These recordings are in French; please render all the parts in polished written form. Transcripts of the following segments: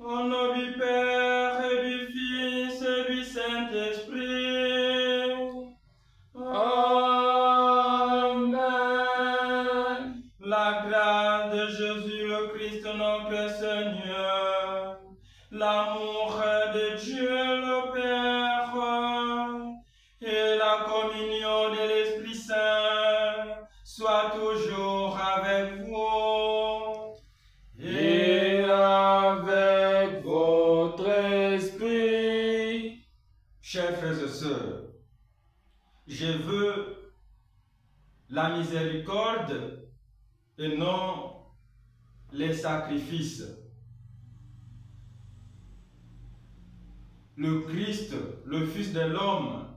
Au nom du Père et du Fils et du Saint-Esprit. Amen. La grâce de Jésus le Christ notre Seigneur, l'amour de Dieu le Père et la communion de l'Esprit Saint soit toujours avec vous. Et avec votre esprit. Chers frères et sœurs, je veux la miséricorde et non les sacrifices. Le Christ, le Fils de l'homme,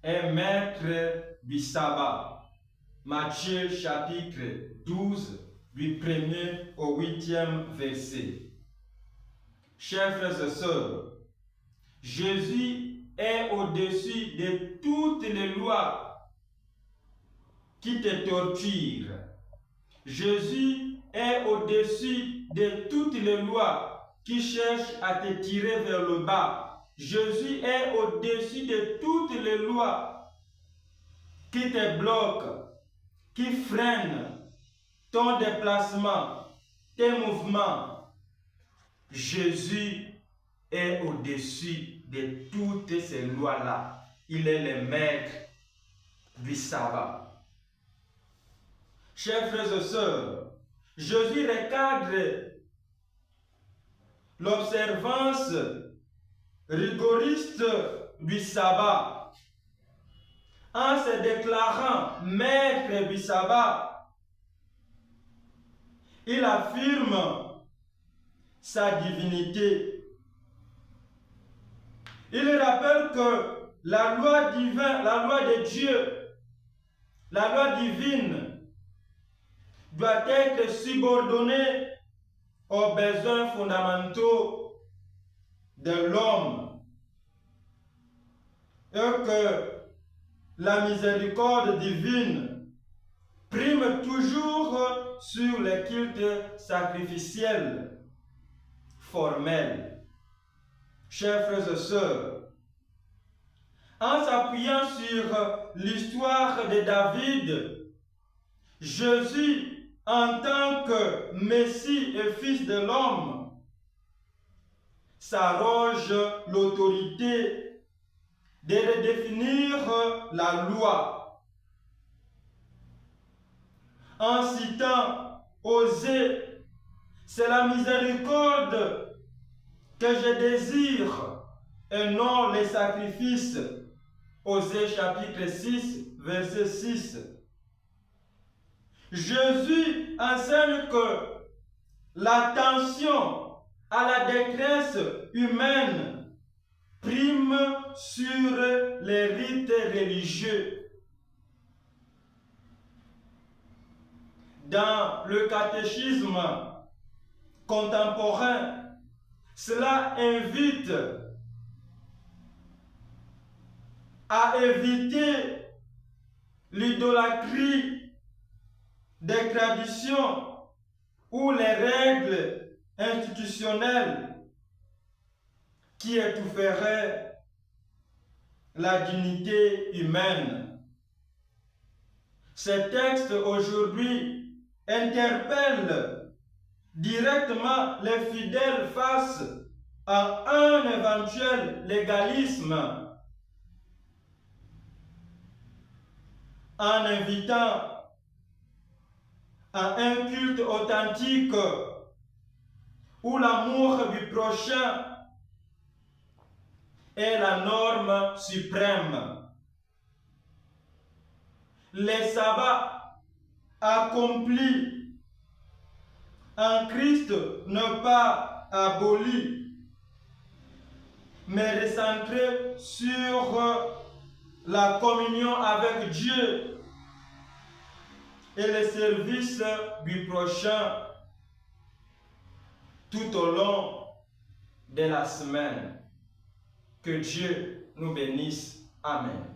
est maître du sabbat. Matthieu chapitre 12, du 1er au 8e verset. Chers frères et sœurs, Jésus est au-dessus de toutes les lois qui te torturent. Jésus est au-dessus de toutes les lois qui cherchent à te tirer vers le bas. Jésus est au-dessus de toutes les lois qui te bloquent, qui freinent ton déplacement, tes mouvements. Jésus est au-dessus de toutes ces lois-là. Il est le maître du sabbat. Chers frères et sœurs, Jésus recadre l'observance rigoriste du sabbat en se déclarant maître du sabbat. Il affirme sa divinité. Il rappelle que la loi divine, la loi de Dieu, la loi divine doit être subordonnée aux besoins fondamentaux de l'homme et que la miséricorde divine prime toujours sur les cultes sacrificiels formels. Chers frères et sœurs, en s'appuyant sur l'histoire de David, Jésus, en tant que Messie et Fils de l'homme, s'arroge l'autorité de redéfinir la loi. En citant Osée, c'est la miséricorde que je désire et non les sacrifices. Osée chapitre 6, verset 6. Jésus enseigne que l'attention à la détresse humaine prime sur les rites religieux. Dans le catéchisme contemporain, cela invite à éviter l'idolâtrie des traditions ou les règles institutionnelles qui étoufferaient la dignité humaine. Ces textes aujourd'hui interpellent directement les fidèles face à un éventuel légalisme en invitant à un culte authentique où l'amour du prochain est la norme suprême. Les sabbats accomplis en Christ ne pas abolis, mais recentrés sur la communion avec Dieu et le service du prochain tout au long de la semaine. Que Dieu nous bénisse. Amen.